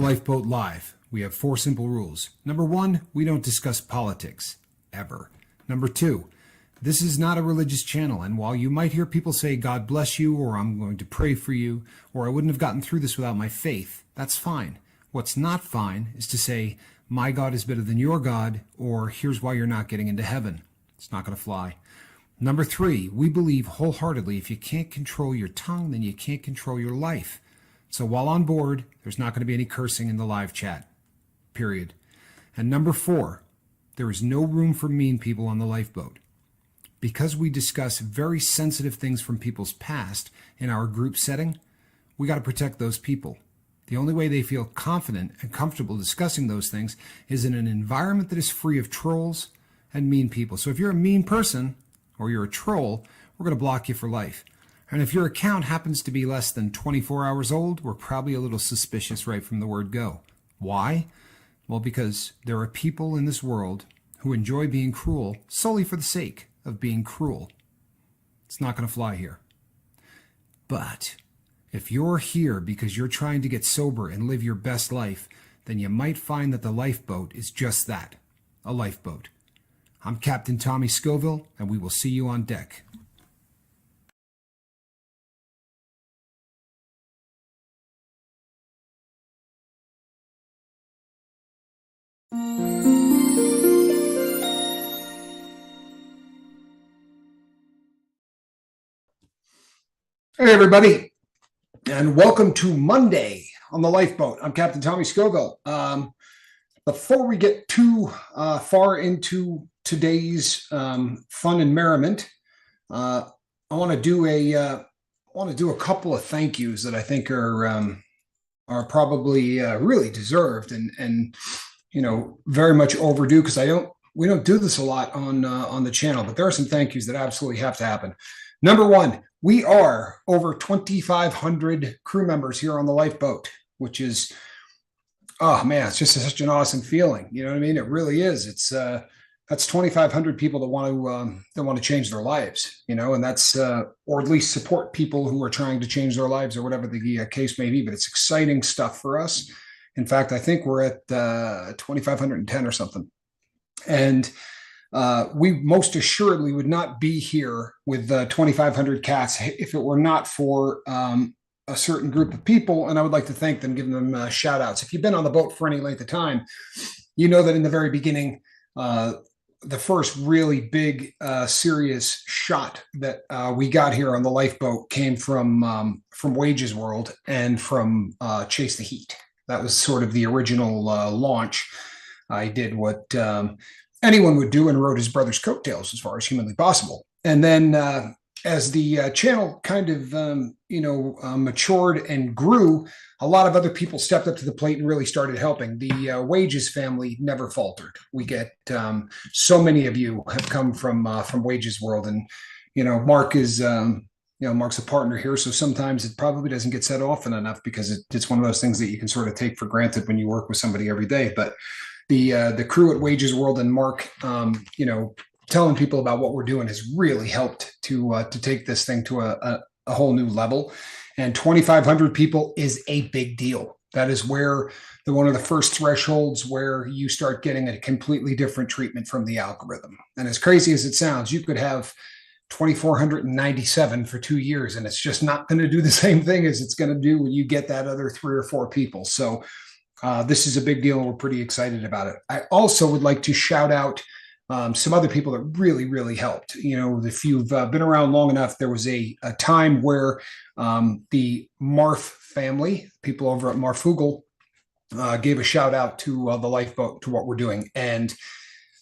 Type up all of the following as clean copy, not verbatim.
Lifeboat Live, we have 4 simple rules. Number 1, we don't discuss politics, ever. Number 2, this is not a religious channel, and while you might hear people say, God bless you, or I'm going to pray for you, or I wouldn't have gotten through this without my faith, that's fine. What's not fine is to say, my God is better than your God, or here's why you're not getting into heaven. It's not going to fly. Number 3, we believe wholeheartedly if you can't control your tongue, then you can't control your life. So while on board, there's not going to be any cursing in the live chat, period. And number 4, there is no room for mean people on the lifeboat. Because we discuss very sensitive things from people's past in our group setting, we got to protect those people. The only way they feel confident and comfortable discussing those things is in an environment that is free of trolls and mean people. So if you're a mean person or you're a troll, we're going to block you for life. And if your account happens to be less than 24 hours old, we're probably a little suspicious right from the word go. Why? Well, because there are people in this world who enjoy being cruel solely for the sake of being cruel. It's not going to fly here. But if you're here because you're trying to get sober and live your best life, then you might find that the lifeboat is just that, a lifeboat. I'm Captain Tommy Scoville, and we will see you on deck. Hey, everybody, and welcome to Monday on the Lifeboat. I'm Captain Tommy Scoville. Before we get too far into today's fun and merriment, I want to do a couple of thank yous that I think are probably really deserved and very much overdue, because we don't do this a lot on the channel, but there are some thank yous that absolutely have to happen. Number 1, we are over 2,500 crew members here on the lifeboat, which is, oh man, it's just such an awesome feeling. You know what I mean? It really is. It's that's 2,500 people that want to change their lives, and that's or at least support people who are trying to change their lives, or whatever the case may be. But it's exciting stuff for us. In fact, I think we're at 2,510 or something, and we most assuredly would not be here with 2,500 cats if it were not for a certain group of people. And I would like to thank them, give them shout outs. If you've been on the boat for any length of time, you know that in the very beginning, the first really big, serious shot that we got here on the lifeboat came from Wages World and from Chase the Heat. That was sort of the original launch. I did what anyone would do and rode his brother's coattails as far as humanly possible. And then as the channel kind of, matured and grew, a lot of other people stepped up to the plate and really started helping. The Wages family never faltered. We get so many of you have come from Wages World, and Mark is Mark's a partner here, so sometimes it probably doesn't get said often enough, because it's one of those things that you can sort of take for granted when you work with somebody every day. But the crew at Wages World and Mark, telling people about what we're doing has really helped to take this thing to a whole new level. And 2,500 people is a big deal. That is where one of the first thresholds where you start getting a completely different treatment from the algorithm. And as crazy as it sounds, you could have 2,497 for 2 years, and it's just not going to do the same thing as it's going to do when you get that other 3 or 4 people. So this is a big deal, and we're pretty excited about it. I also would like to shout out some other people that really, really helped. If you've been around long enough, there was a time where the Marf family, people over at Marfugal, gave a shout out to the lifeboat, to what we're doing, and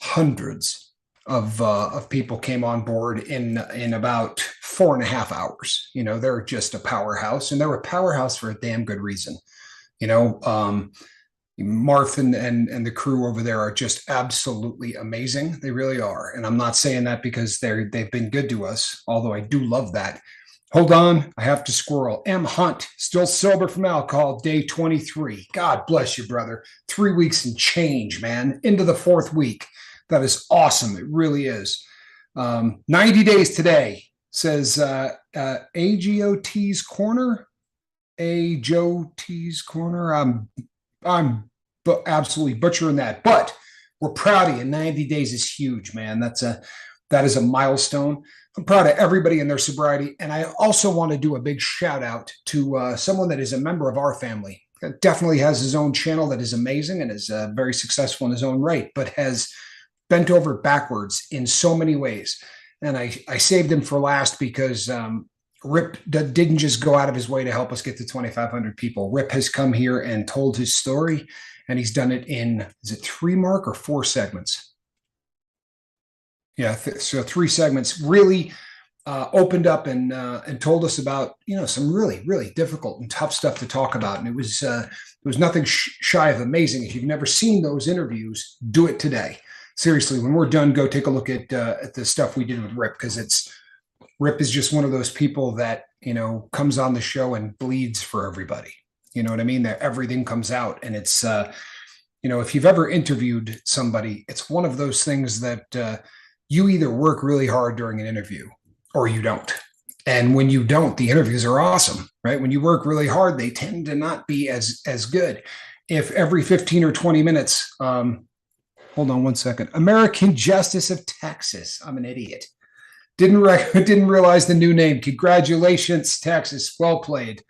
hundreds of people came on board in about 4.5 hours. They're just a powerhouse, and they're a powerhouse for a damn good reason. Marth and the crew over there are just absolutely amazing. They really are. And I'm not saying that because they've been good to us, although I do love that. Hold on, I have to squirrel. M. Hunt, still sober from alcohol, day 23. God bless you, brother. 3 weeks and change, man. Into the 4th week. That is awesome. It really is. 90 days today, says AGOT's Corner. AJOT's Corner. I'm absolutely butchering that, but we're proud of you. 90 days is huge, man. That is a milestone. I'm proud of everybody in their sobriety. And I also want to do a big shout out to someone that is a member of our family. Definitely has his own channel that is amazing and is very successful in his own right, but has bent over backwards in so many ways. And I saved him for last because Rip didn't just go out of his way to help us get to 2,500 people. Rip has come here and told his story, and he's done it in, is it 3, Mark, or 4 segments? Yeah, so 3 segments. Really opened up and told us about some really difficult and tough stuff to talk about, and it was nothing shy of amazing. If you've never seen those interviews, do it today. Seriously, when we're done, go take a look at the stuff we did with Rip, because Rip is just one of those people that comes on the show and bleeds for everybody. You know what I mean? That everything comes out, and it's if you've ever interviewed somebody, it's one of those things that you either work really hard during an interview or you don't. And when you don't, the interviews are awesome, right? When you work really hard, they tend to not be as good. If every 15 or 20 minutes, hold on one second. American Justice of Texas. I'm an idiot. Didn't realize the new name. Congratulations, Texas. Well played,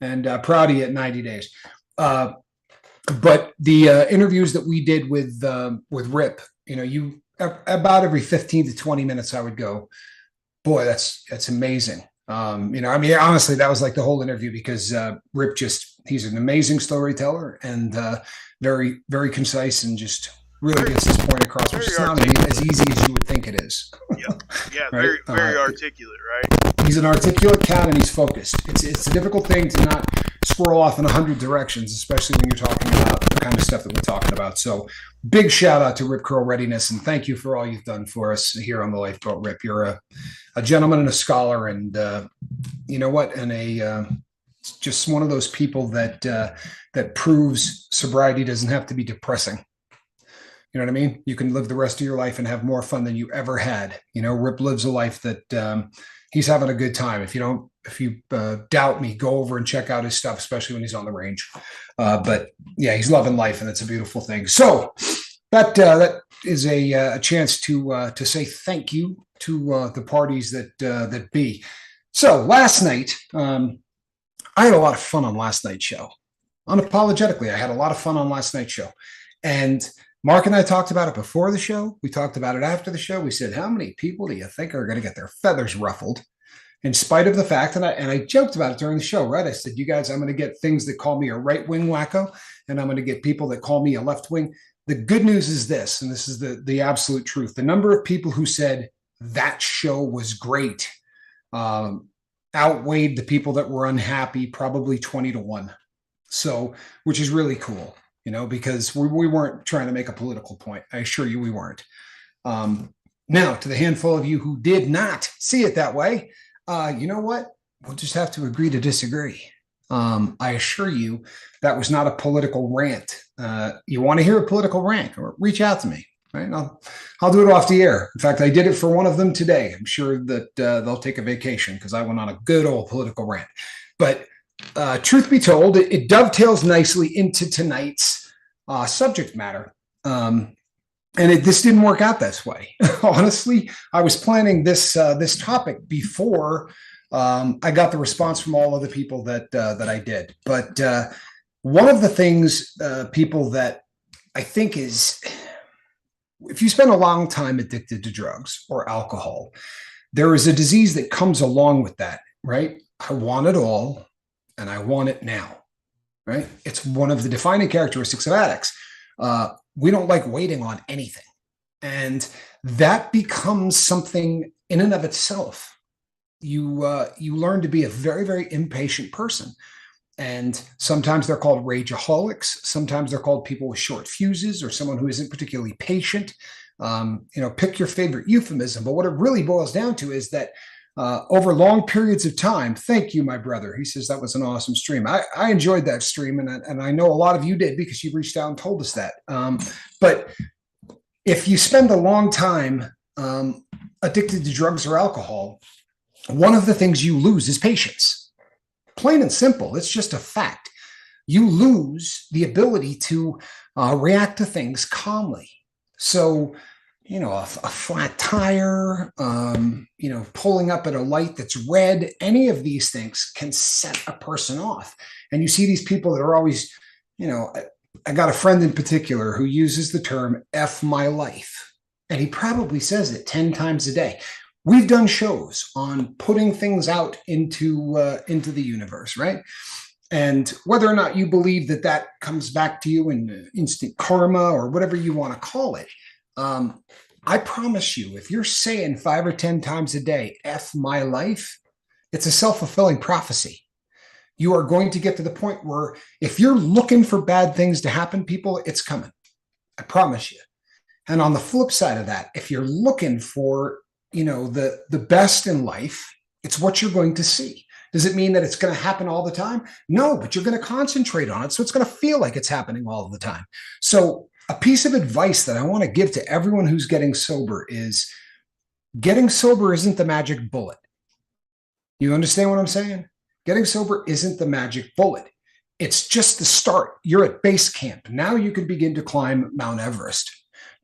and proud of you at 90 days. But the interviews that we did with Rip, you about every 15 to 20 minutes, I would go, boy, that's amazing. Honestly, that was like the whole interview, because Rip he's an amazing storyteller, and very, very concise, and just really gets his point across, which is not as easy as you would think it is. Yeah, right? very articulate, right? He's an articulate cat, and he's focused. It's a difficult thing to not squirrel off in 100 directions, especially when you're talking about the kind of stuff that we're talking about. So big shout out to Rip Curl Readiness, and thank you for all you've done for us here on the Lifeboat, Rip. You're a gentleman and a scholar, and you know what? And just one of those people that proves sobriety doesn't have to be depressing. You know what I mean? You can live the rest of your life and have more fun than you ever had. Rip lives a life that he's having a good time. If you doubt me, go over and check out his stuff, especially when he's on the range. But yeah, he's loving life, and it's a beautiful thing. So that is a chance to say thank you to the parties that be. So last night, I had a lot of fun on last night's show. Unapologetically, I had a lot of fun on last night's show, and Mark and I talked about it before the show. We talked about it after the show. We said, how many people do you think are going to get their feathers ruffled, in spite of the fact, and I joked about it during the show, right? I said, you guys, I'm going to get things that call me a right-wing wacko, and I'm going to get people that call me a left-wing. The good news is this, and this is the absolute truth. The number of people who said that show was great outweighed the people that were unhappy, probably 20-1. So, which is really cool. Because we weren't trying to make a political point. I assure you we weren't. Now, to the handful of you who did not see it that way, you know what? We'll just have to agree to disagree. I assure you that was not a political rant. You want to hear a political rant, or reach out to me. Right? I'll do it off the air. In fact, I did it for one of them today. I'm sure that they'll take a vacation because I went on a good old political rant. But truth be told, it dovetails nicely into tonight's subject matter. And this didn't work out this way. Honestly, I was planning this topic before I got the response from all of the people that I did. But one of the things, people, that I think is, if you spend a long time addicted to drugs or alcohol, there is a disease that comes along with that, right? I want it all, and I want it now, right? It's one of the defining characteristics of addicts. We don't like waiting on anything. And that becomes something in and of itself. You learn to be a very, very impatient person. And sometimes they're called rageaholics. Sometimes they're called people with short fuses, or someone who isn't particularly patient. Pick your favorite euphemism. But what it really boils down to is that over long periods of time, thank you, my brother. He says that was an awesome stream. I enjoyed that stream, and I know a lot of you did, because you reached out and told us that. But if you spend a long time addicted to drugs or alcohol, one of the things you lose is patience. Plain and simple. It's just a fact. you lose the ability to react to things calmly. So, a flat tire, pulling up at a light that's red, any of these things can set a person off. And you see these people that are always, I got a friend in particular who uses the term F my life. And he probably says it 10 times a day. We've done shows on putting things out into the universe, right? And whether or not you believe that that comes back to you in instant karma or whatever you want to call it, I promise you, if you're saying 5 or 10 times a day, F my life, it's a self-fulfilling prophecy. You are going to get to the point where if you're looking for bad things to happen, people, it's coming. I promise you. And on the flip side of that, if you're looking for, the best in life, it's what you're going to see. Does it mean that it's going to happen all the time? No, but you're going to concentrate on it. So it's going to feel like it's happening all the time. So a piece of advice that I want to give to everyone who's getting sober is getting sober isn't the magic bullet. You understand what I'm saying? Getting sober isn't the magic bullet. It's just the start. You're at base camp. Now you can begin to climb Mount Everest.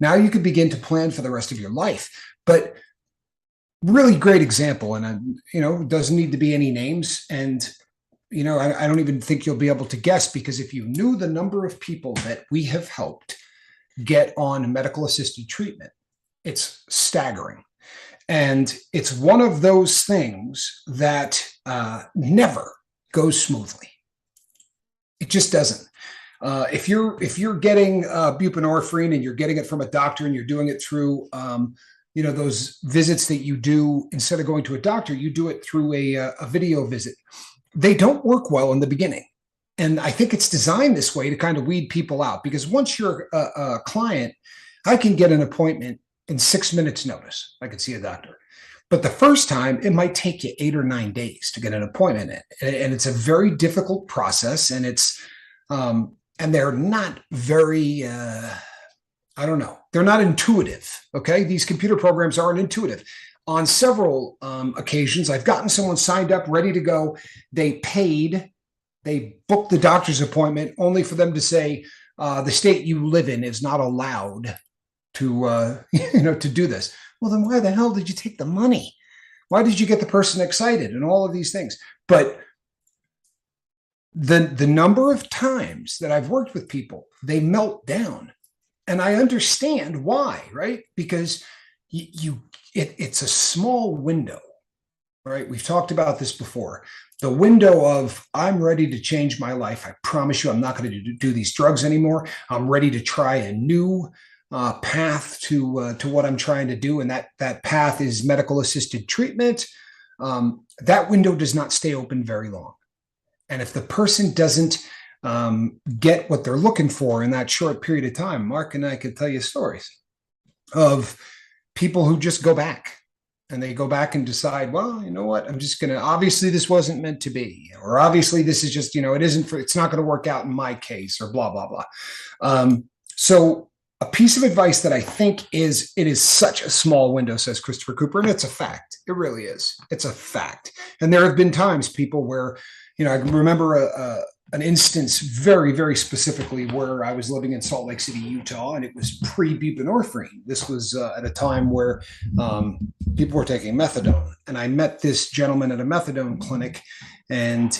Now you can begin to plan for the rest of your life. But really great example. And, doesn't need to be any names. And, I don't even think you'll be able to guess, because if you knew the number of people that we have helped get on medical assisted treatment, it's staggering. And it's one of those things that never goes smoothly. It just doesn't. If you're getting buprenorphine and you're getting it from a doctor and you're doing it through those visits that you do, instead of going to a doctor, you do it through a video visit. They don't work well in the beginning. And I think it's designed this way to kind of weed people out, because once you're a client, I can get an appointment in 6 minutes notice. I could see a doctor. But the first time, it might take you 8 or 9 days to get an appointment in. And it's a very difficult process. And it's, and they're not very, they're not intuitive. Okay. These computer programs aren't intuitive. On several occasions, I've gotten someone signed up, ready to go. They paid, they booked the doctor's appointment only for them to say, the state you live in is not allowed to, to do this. Well, then why the hell did you take the money? Why did you get the person excited and all of these things? But the number of times that I've worked with people, they melt down. And I understand why, right? Because it's a small window, right? We've talked about this before. The window of, I'm ready to change my life. I promise you, I'm not going to do these drugs anymore. I'm ready to try a new path to what I'm trying to do. And that path is medical assisted treatment. That window does not stay open very long. And if the person doesn't get what they're looking for in that short period of time, Mark and I could tell you stories of people who just go back, and they go back and decide, well, you know what, I'm just going to, obviously this wasn't meant to be, or obviously this is just, it's not going to work out in my case, or blah, blah, blah. So a piece of advice that I think it is such a small window, says Christopher Cooper, and it's a fact. It really is. It's a fact. And there have been times, people, where, I remember an instance very, very specifically where I was living in Salt Lake City, Utah, and it was pre-buprenorphine. This was at a time where people were taking methadone. And I met this gentleman at a methadone clinic, and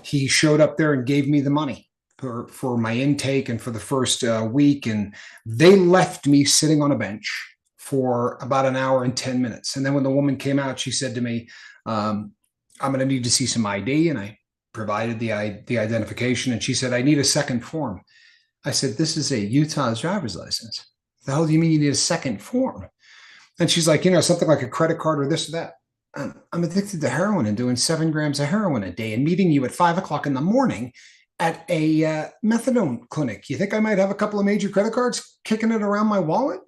he showed up there and gave me the money for my intake and for the first week. And they left me sitting on a bench for about an hour and 10 minutes. And then when the woman came out, she said to me, I'm going to need to see some ID. And I provided the identification, and she said, I need a second form. I said, this is a Utah driver's license. The hell do you mean you need a second form? And she's like, something like a credit card or this or that. I'm addicted to heroin and doing 7 grams of heroin a day and meeting you at 5 o'clock in the morning at a methadone clinic. You think I might have a couple of major credit cards kicking it around my wallet?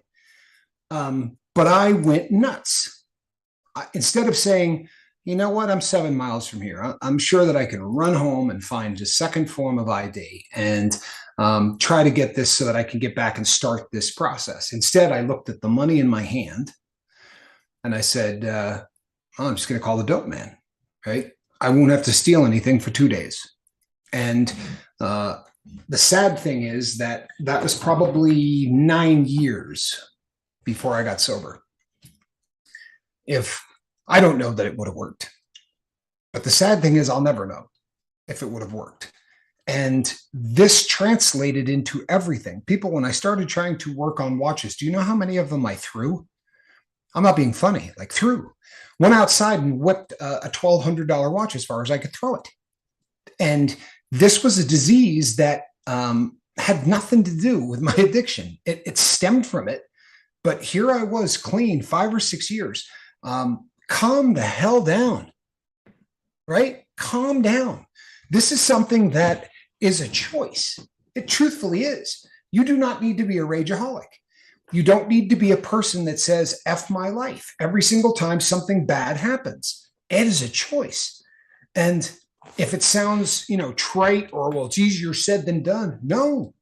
But I went nuts. Instead of saying, you know what, I'm 7 miles from here, I'm sure that I can run home and find a second form of ID and try to get this so that I can get back and start this process. Instead, I looked at the money in my hand and I said, I'm just going to call the dope man, right? I won't have to steal anything for 2 days. And the sad thing is that that was probably 9 years before I got sober. If I don't know that it would have worked, but the sad thing is I'll never know if it would have worked. And this translated into everything. People, when I started trying to work on watches, do you know how many of them I threw? I'm not being funny, like threw. Went outside and whipped a $1,200 watch as far as I could throw it. And this was a disease that had nothing to do with my addiction. It stemmed from it. But here I was clean 5 or 6 years. Calm the hell down, right? Calm down. This is something that is a choice. It truthfully is. You do not need to be a rageaholic. You don't need to be a person that says, F my life every single time something bad happens. It is a choice. And if it sounds, trite or, well, it's easier said than done. No,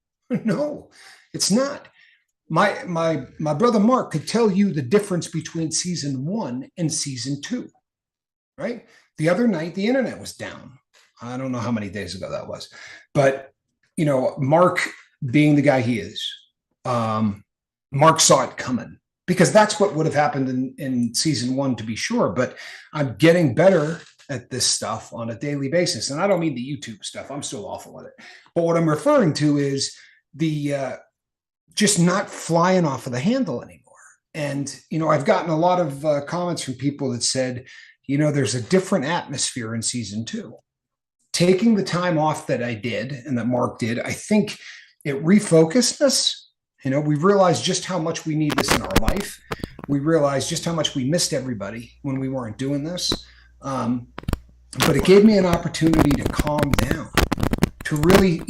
it's not. My brother Mark could tell you the difference between season 1 and season 2, right? The other night, the internet was down. I don't know how many days ago that was, but Mark, being the guy he is, Mark saw it coming, because that's what would have happened in season 1, to be sure. But I'm getting better at this stuff on a daily basis, and I don't mean the YouTube stuff. I'm still awful at it. But what I'm referring to is the just not flying off of the handle anymore. And I've gotten a lot of comments from people that said, there's a different atmosphere in season 2. Taking the time off that I did and that Mark did, I think it refocused us. We realized just how much we need this in our life. We realized just how much we missed everybody when we weren't doing this. But it gave me an opportunity to calm down, to really,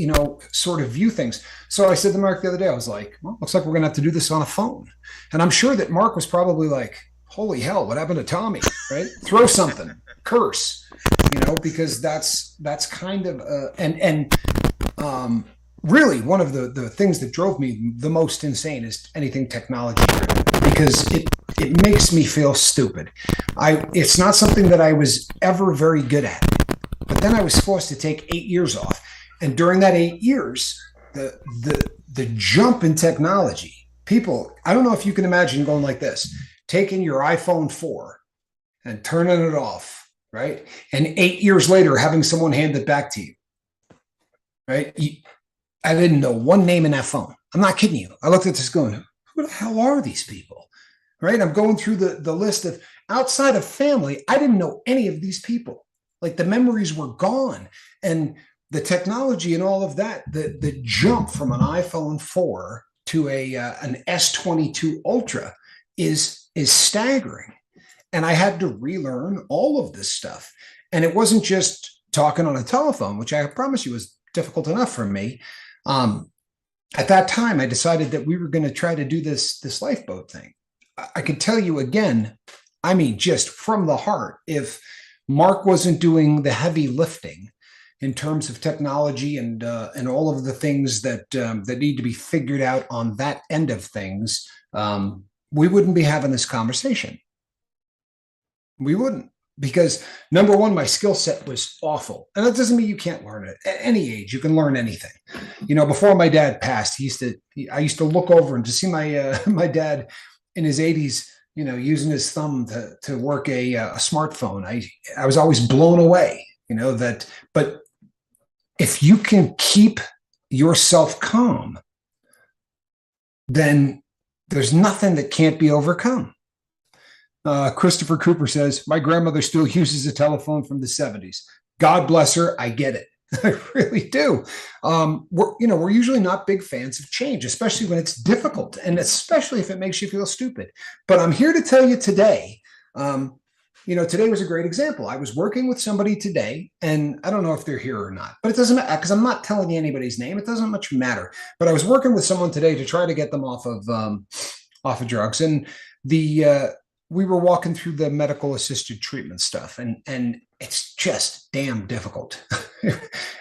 sort of view things. So I said to Mark the other day, I was like, well, looks like we're going to have to do this on a phone. And I'm sure that Mark was probably like, holy hell, what happened to Tommy, right? Throw something, curse, because that's kind of, really one of the things that drove me the most insane is anything technology driven, because it makes me feel stupid. It's not something that I was ever very good at, but then I was forced to take 8 years off. And during that 8 years, the jump in technology, people, I don't know if you can imagine going like this, taking your iPhone 4 and turning it off, right? And 8 years later, having someone hand it back to you, right? I didn't know one name in that phone. I'm not kidding you. I looked at this going, who the hell are these people, right? I'm going through the list of, outside of family, I didn't know any of these people. Like, the memories were gone. And the technology and all of that, the jump from an iPhone 4 to an S22 Ultra is staggering. And I had to relearn all of this stuff. And it wasn't just talking on a telephone, which I promise you was difficult enough for me. At that time, I decided that we were going to try to do this lifeboat thing. I could tell you again, I mean, just from the heart, if Mark wasn't doing the heavy lifting in terms of technology and all of the things that need to be figured out on that end of things, we wouldn't be having this conversation. We wouldn't, because number one, my skill set was awful, and that doesn't mean you can't learn it. At any age, you can learn anything. Before my dad passed, I used to look over and to see my my dad in his 80s, using his thumb to work a smartphone. I was always blown away, but if you can keep yourself calm, then there's nothing that can't be overcome. Christopher Cooper says, my grandmother still uses a telephone from the 70s. God bless her. I get it. I really do. We're usually not big fans of change, especially when it's difficult, and especially if it makes you feel stupid. But I'm here to tell you today, today was a great example. I was working with somebody today, and I don't know if they're here or not, but it doesn't matter, because I'm not telling you anybody's name. It doesn't much matter. But I was working with someone today to try to get them off of drugs, and we were walking through the medical assisted treatment stuff, and it's just damn difficult.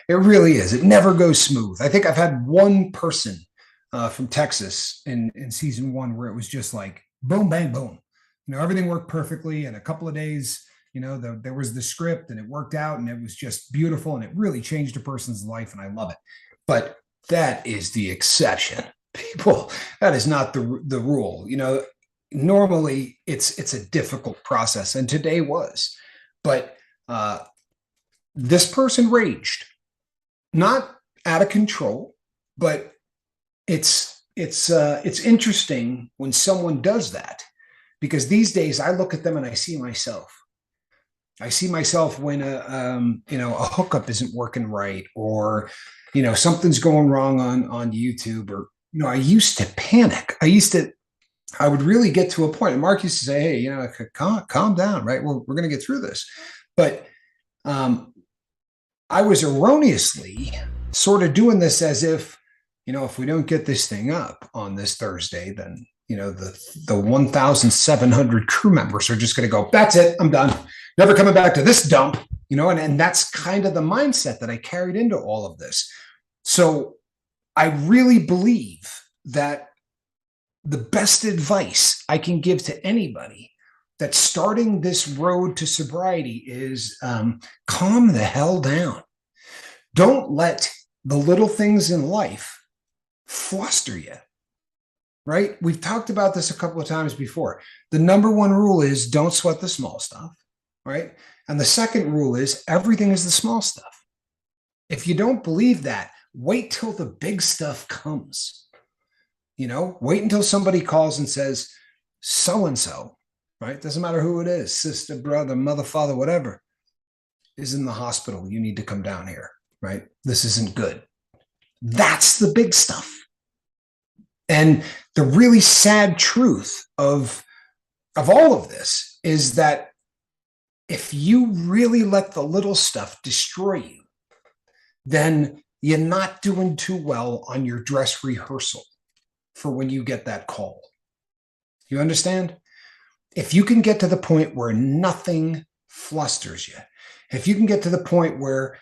It really is. It never goes smooth. I think I've had one person from Texas in season 1 where it was just like boom, bang, boom. Everything worked perfectly. In a couple of days, There was the script and it worked out and it was just beautiful and it really changed a person's life and I love it. But that is the exception. People, that is not the rule. Normally it's a difficult process, and today was. But this person raged, not out of control, but it's interesting when someone does that, because these days I look at them and I see myself. I see myself when a hookup isn't working right, or something's going wrong on YouTube, or I used to panic. I would really get to a point, and Mark used to say, "Hey, calm down, right? We're going to get through this." But I was erroneously sort of doing this as if, if we don't get this thing up on this Thursday, then the 1,700 crew members are just going to go, "That's it, I'm done. Never coming back to this dump." And that's kind of the mindset that I carried into all of this. So I really believe that the best advice I can give to anybody that's starting this road to sobriety is calm the hell down. Don't let the little things in life fluster you, right? We've talked about this a couple of times before. The number one rule is don't sweat the small stuff, right? And the second rule is everything is the small stuff. If you don't believe that, wait till the big stuff comes. Wait until somebody calls and says, so-and-so, right? Doesn't matter who it is, sister, brother, mother, father, whatever, is in the hospital. You need to come down here, right? This isn't good. That's the big stuff. And the really sad truth of all of this is that if you really let the little stuff destroy you, then you're not doing too well on your dress rehearsal for when you get that call. You understand? If you can get to the point where nothing flusters you, if you can get to the point where,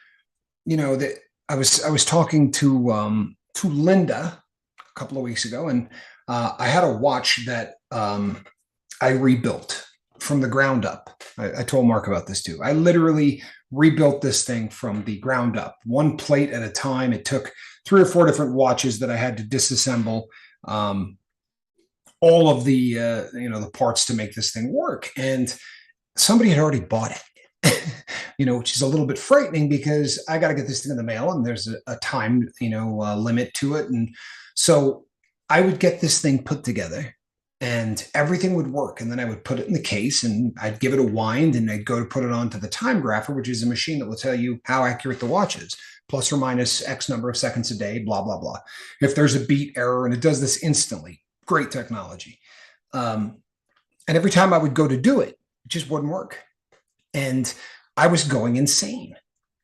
that I was talking to Linda a couple of weeks ago, and I had a watch that I rebuilt from the ground up. I told Mark about this too. I literally rebuilt this thing from the ground up, one plate at a time. It took 3 or 4 different watches that I had to disassemble all of the the parts to make this thing work. And somebody had already bought it, which is a little bit frightening because I got to get this thing in the mail and there's a time, limit to it. And so I would get this thing put together and everything would work. And then I would put it in the case and I'd give it a wind and I'd go to put it onto the time grapher, which is a machine that will tell you how accurate the watch is, plus or minus X number of seconds a day, blah, blah, blah. If there's a beat error, and it does this instantly, great technology. And every time I would go to do it, it just wouldn't work. And I was going insane.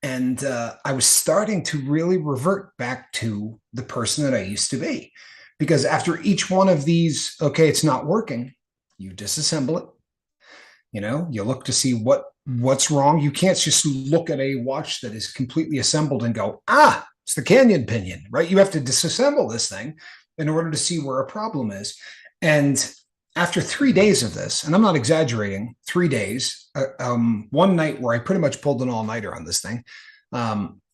And I was starting to really revert back to the person that I used to be. Because after each one of these, okay, it's not working, you disassemble it. You look to see what's wrong. You can't just look at a watch that is completely assembled and go, it's the canyon pinion, right? You have to disassemble this thing in order to see where a problem is. And after 3 days of this, and I'm not exaggerating, 3 days, one night where I pretty much pulled an all-nighter on this thing,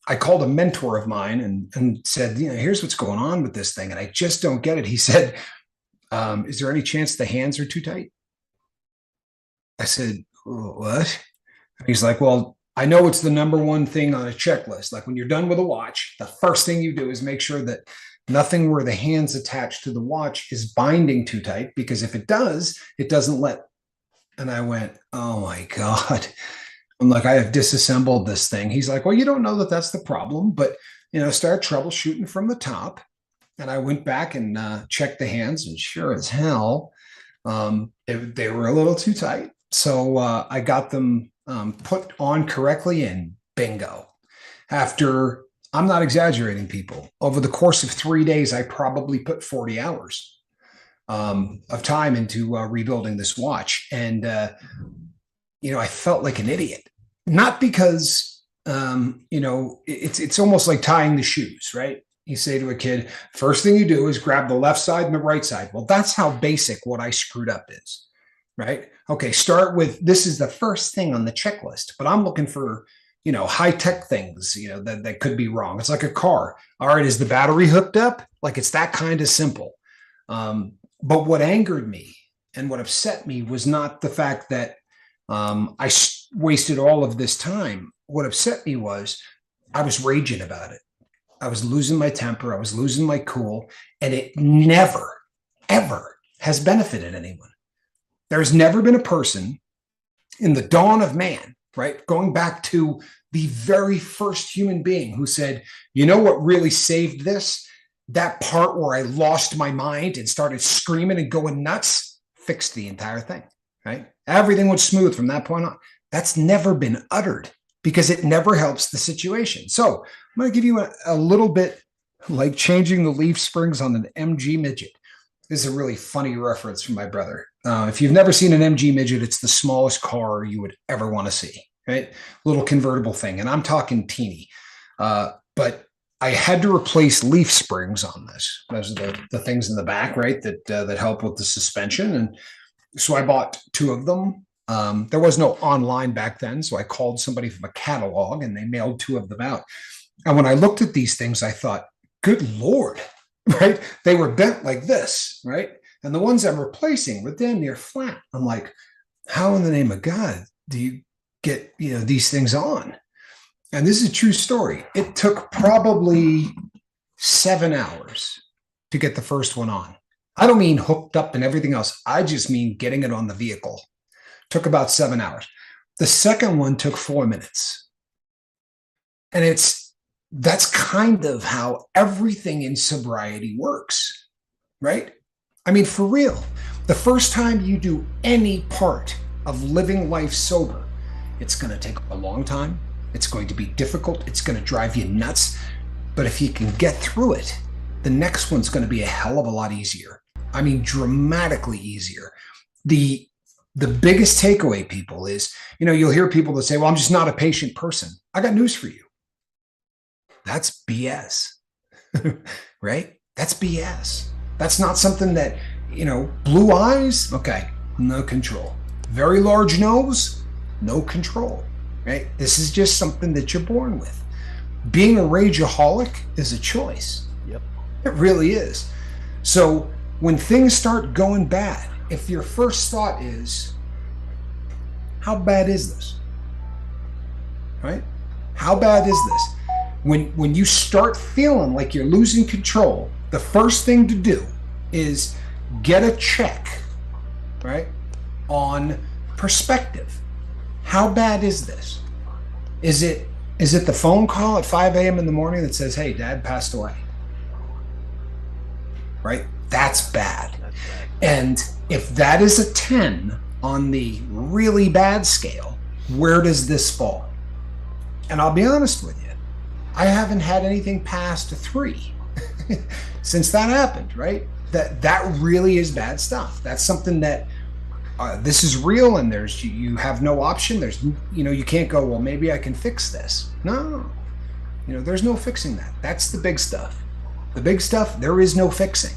I called a mentor of mine and said, here's what's going on with this thing. And I just don't get it. He said, is there any chance the hands are too tight? I said, what? He's like, well, I know it's the number one thing on a checklist. Like when you're done with a watch, the first thing you do is make sure that nothing where the hands attached to the watch is binding too tight, because if it does, it doesn't let. And I went, oh my God. I'm like, I have disassembled this thing. He's like, well, you don't know that that's the problem, but start troubleshooting from the top. And I went back and checked the hands, and sure as hell, they were a little too tight. So I got them put on correctly, and bingo. After, I'm not exaggerating, people, over the course of 3 days, I probably put 40 hours of time into rebuilding this watch. And, I felt like an idiot, not because, it's almost like tying the shoes, right? You say to a kid, first thing you do is grab the left side and the right side. Well, that's how basic what I screwed up is. right? Okay, start with this is the first thing on the checklist, but I'm looking for, high tech things, that could be wrong. It's like a car. All right, is the battery hooked up? Like it's that kind of simple. But what angered me and what upset me was not the fact that wasted all of this time. What upset me was I was raging about it. I was losing my temper. I was losing my cool, and it never, ever has benefited anyone. There's never been a person in the dawn of man, right? Going back to the very first human being who said, you know what really saved this? That part where I lost my mind and started screaming and going nuts fixed the entire thing, right? Everything was smooth from that point on. That's never been uttered because it never helps the situation. So I'm going to give you a little bit like changing the leaf springs on an MG midget. This is a really funny reference from my brother. If you've never seen an MG midget, it's the smallest car you would ever want to see, right? Little convertible thing. And I'm talking teeny. But I had to replace leaf springs on this. Those are the things in the back, right, that help with the suspension. And so I bought two of them. There was no online back then, so I called somebody from a catalog, and they mailed two of them out. And when I looked at these things, I thought, good Lord, right? They were bent like this, right? And the ones I'm replacing were damn near flat. I'm like, how in the name of God do you get, these things on? And this is a true story. It took probably 7 hours to get the first one on. I don't mean hooked up and everything else. I just mean getting it on the vehicle. Took about 7 hours. The second one took 4 minutes. And that's kind of how everything in sobriety works, right? I mean, for real, the first time you do any part of living life sober, it's going to take a long time. It's going to be difficult. It's going to drive you nuts. But if you can get through it, the next one's going to be a hell of a lot easier. I mean, dramatically easier. The biggest takeaway, people, is, you'll hear people that say, well, I'm just not a patient person. I got news for you. That's BS, right? That's BS. That's not something that, blue eyes, okay, no control. Very large nose, no control, right? This is just something that you're born with. Being a rageaholic is a choice. Yep. It really is. So when things start going bad, if your first thought is, how bad is this? Right? How bad is this? When you start feeling like you're losing control, the first thing to do is get a check, right, on perspective. How bad is this? Is it the phone call at 5 a.m. in the morning that says, hey, Dad passed away? Right? That's bad. That's bad. And if that is a 10 on the really bad scale, where does this fall? And I'll be honest with you, I haven't had anything past a 3 since that happened, right? That really is bad stuff. That's something that this is real, and you have no option. There's, you can't go, well, maybe I can fix this. No, there's no fixing that. That's the big stuff. The big stuff, there is no fixing.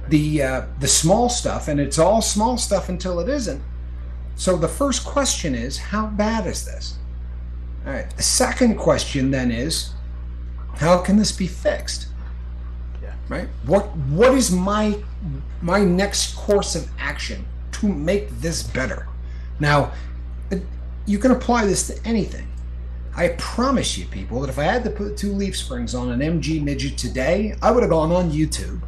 The small stuff, and it's all small stuff until it isn't. So the first question is, how bad is this? All right. The second question then is, how can this be fixed? Yeah. Right? What is my next course of action to make this better? Now, you can apply this to anything. I promise you, people, that if I had to put 2 leaf springs on an MG midget today, I would have gone on YouTube.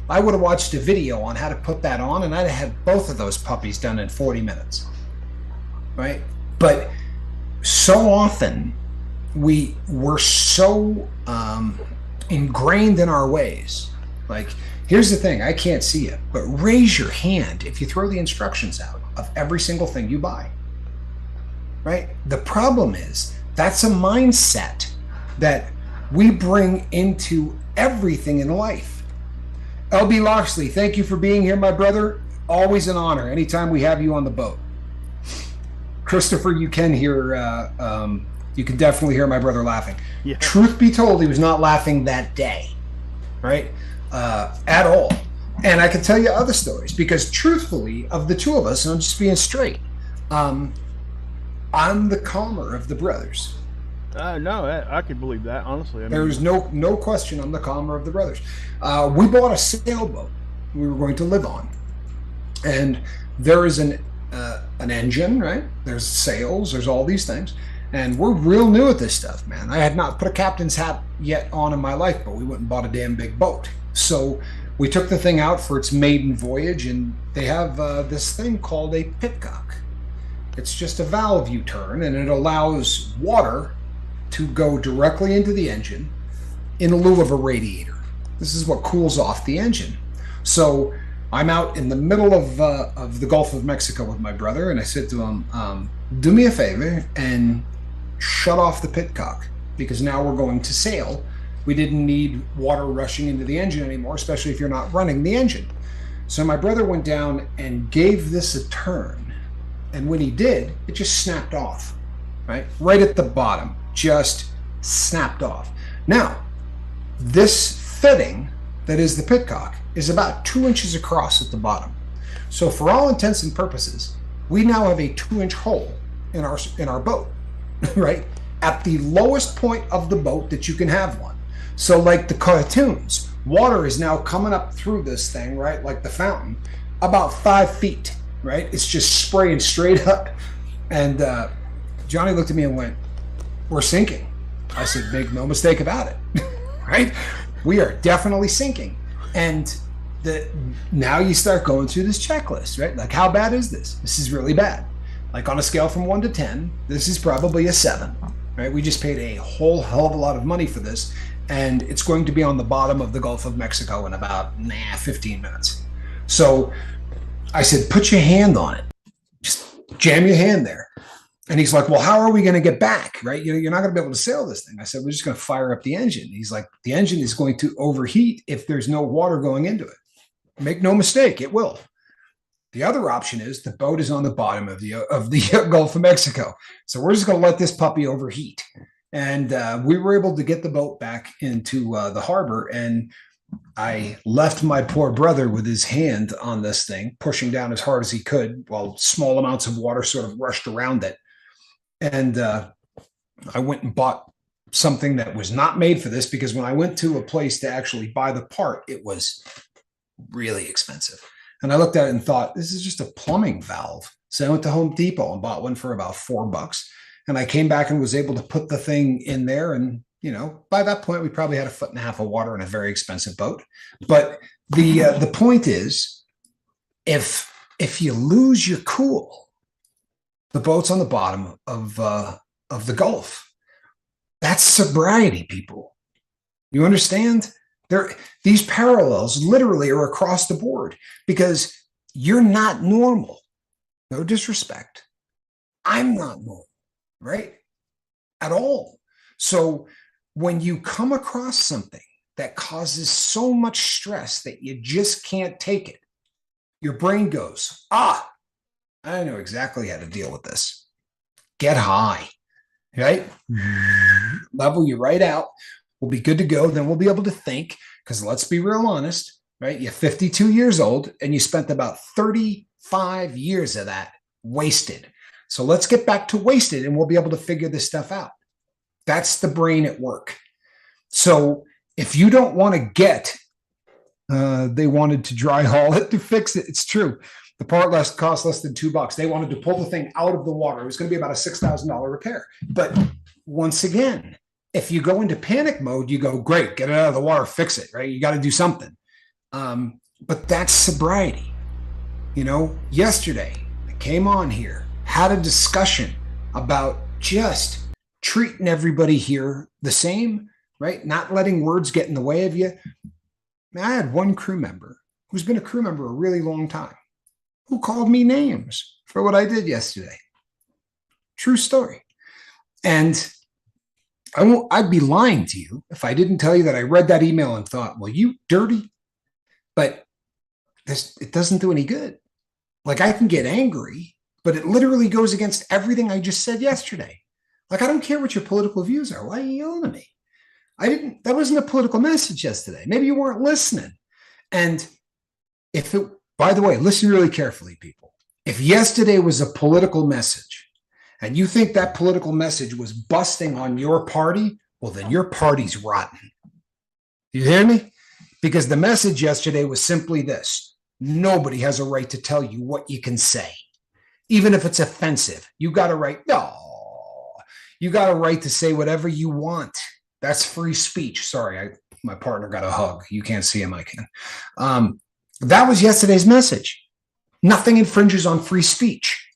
I would have watched a video on how to put that on, and I'd have had both of those puppies done in 40 minutes. Right? But so often we're so ingrained in our ways. Like, here's the thing, I can't see it, but raise your hand if you throw the instructions out of every single thing you buy. Right? The problem is, that's a mindset that we bring into everything in life. LB Loxley, thank you for being here, my brother. Always an honor anytime we have you on the boat. Christopher, you can hear, you can definitely hear my brother laughing. Yeah. Truth be told, he was not laughing that day, right? At all. And I can tell you other stories because, truthfully, of the two of us, and I'm just being straight, um, I'm the calmer of the brothers. No, I could believe that, honestly. I mean, There's no question I'm the calmer of the brothers. We bought a sailboat we were going to live on, and there is an engine, right? There's sails, there's all these things, and we're real new at this stuff, man. I had not put a captain's hat yet on in my life, but we went and bought a damn big boat. So we took the thing out for its maiden voyage, and they have this thing called a pitcock. It's just a valve you turn, and it allows water to go directly into the engine in lieu of a radiator. This is what cools off the engine. So I'm out in the middle of the Gulf of Mexico with my brother, and I said to him, do me a favor and shut off the pitcock, because now we're going to sail. We didn't need water rushing into the engine anymore, especially if you're not running the engine. So my brother went down and gave this a turn. And when he did, it just snapped off, right at the bottom, just snapped off. Now, this fitting that is the pitcock is about 2 inches across at the bottom. So for all intents and purposes, we now have a 2-inch hole in our boat, right? At the lowest point of the boat that you can have one. So like the cartoons, water is now coming up through this thing, right? Like the fountain, about 5 feet, right? It's just spraying straight up. And Johnny looked at me and went, we're sinking. I said, make no mistake about it, right? We are definitely sinking. And now you start going through this checklist, right? Like, how bad is this? This is really bad. Like on a scale from 1 to 10, this is probably a 7, right? We just paid a whole hell of a lot of money for this, and it's going to be on the bottom of the Gulf of Mexico in about 15 minutes. So I said, put your hand on it. Just jam your hand there. And he's like, well, how are we going to get back, right? You're not going to be able to sail this thing. I said, we're just going to fire up the engine. He's like, the engine is going to overheat if there's no water going into it. Make no mistake, it will. The other option is the boat is on the bottom of the Gulf of Mexico. So we're just going to let this puppy overheat. And we were able to get the boat back into the harbor. And I left my poor brother with his hand on this thing, pushing down as hard as he could while small amounts of water sort of rushed around it. And I went and bought something that was not made for this, because when I went to a place to actually buy the part, it was really expensive. And I looked at it and thought, this is just a plumbing valve. So I went to Home Depot and bought one for about $4. And I came back and was able to put the thing in there. And, by that point, we probably had 1.5 feet of water in a very expensive boat. But the point is, if you lose your cool, the boat's on the bottom of the Gulf. That's sobriety, people. You understand? These parallels literally are across the board, because you're not normal. No disrespect. I'm not normal, right? At all. So when you come across something that causes so much stress that you just can't take it, your brain goes, I know exactly how to deal with this. Get high, right? Level you right out. We'll be good to go. Then we'll be able to think, because let's be real honest, right? You're 52 years old and you spent about 35 years of that wasted. So let's get back to wasted and we'll be able to figure this stuff out. That's the brain at work. So if you don't want to get, they wanted to dry haul it to fix it. It's true. The part cost less than $2. They wanted to pull the thing out of the water. It was going to be about a $6,000 repair. But once again, if you go into panic mode, you go, great, get it out of the water, fix it, right? You got to do something. But that's sobriety. Yesterday I came on here, had a discussion about just treating everybody here the same, right? Not letting words get in the way of you. I had one crew member who's been a crew member a really long time, who called me names for what I did yesterday. True story. And I'd be lying to you if I didn't tell you that I read that email and thought, well, you dirty. But it doesn't do any good. Like, I can get angry, but it literally goes against everything I just said yesterday. Like, I don't care what your political views are. Why are you yelling at me? That wasn't a political message yesterday. Maybe you weren't listening. And by the way, listen really carefully, people. If yesterday was a political message and you think that political message was busting on your party, well, then your party's rotten. You hear me? Because the message yesterday was simply this: nobody has a right to tell you what you can say, even if it's offensive. You got a right. No, you got a right to say whatever you want. That's free speech. Sorry, my partner got a hug. You can't see him. I can. That was yesterday's message. Nothing infringes on free speech.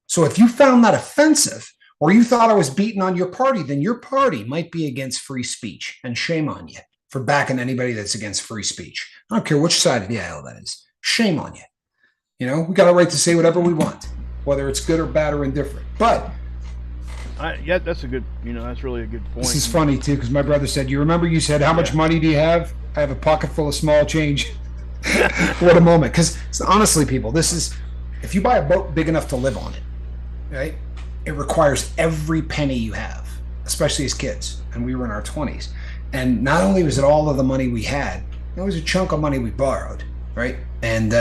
So if you found that offensive, or you thought I was beating on your party, then your party might be against free speech, and shame on you for backing anybody that's against free speech. I don't care which side of the aisle that is. Shame on you. You know, we got a right to say whatever we want, whether it's good or bad or indifferent. But yeah, that's a good, that's really a good point. This is funny too, because my brother said, you remember you said, how much money do you have? I have a pocket full of small change. What a moment. Because honestly, people, this is, if you buy a boat big enough to live on it, right, it requires every penny you have, especially as kids. And we were in our 20s. And not only was it all of the money we had, it was a chunk of money we borrowed, right? And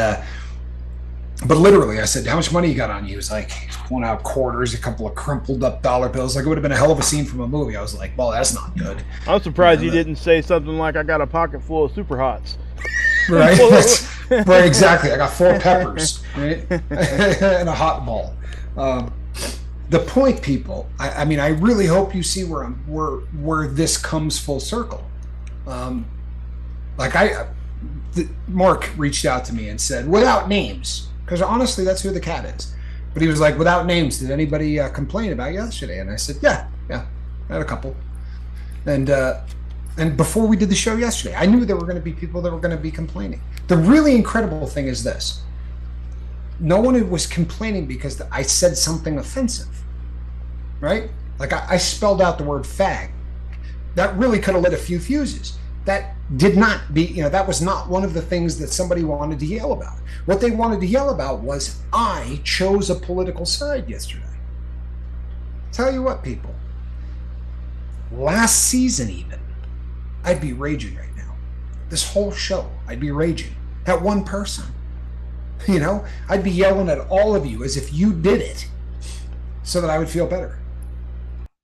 but literally, I said, how much money you got on you? He was like, pulling out quarters, a couple of crumpled up dollar bills. Like, it would have been a hell of a scene from a movie. I was like, well, that's not good. I'm surprised you didn't say something like, I got a pocket full of Super Hots. Right? Right, exactly. I got 4 peppers, right? And a hot ball. The point, people, I mean, I really hope you see where this comes full circle. Mark reached out to me and said, without names, because honestly, that's who the cat is. But he was like, without names, did anybody complain about yesterday? And I said, yeah, I had a couple. And before we did the show yesterday, I knew there were going to be people that were going to be complaining. The really incredible thing is this: no one was complaining because I said something offensive, right? Like I spelled out the word fag. That really could have lit a few fuses. That did not be, that was not one of the things that somebody wanted to yell about. What they wanted to yell about was, I chose a political side yesterday. Tell you what, people, last season even, I'd be raging right now. This whole show, I'd be raging at one person. I'd be yelling at all of you as if you did it so that I would feel better.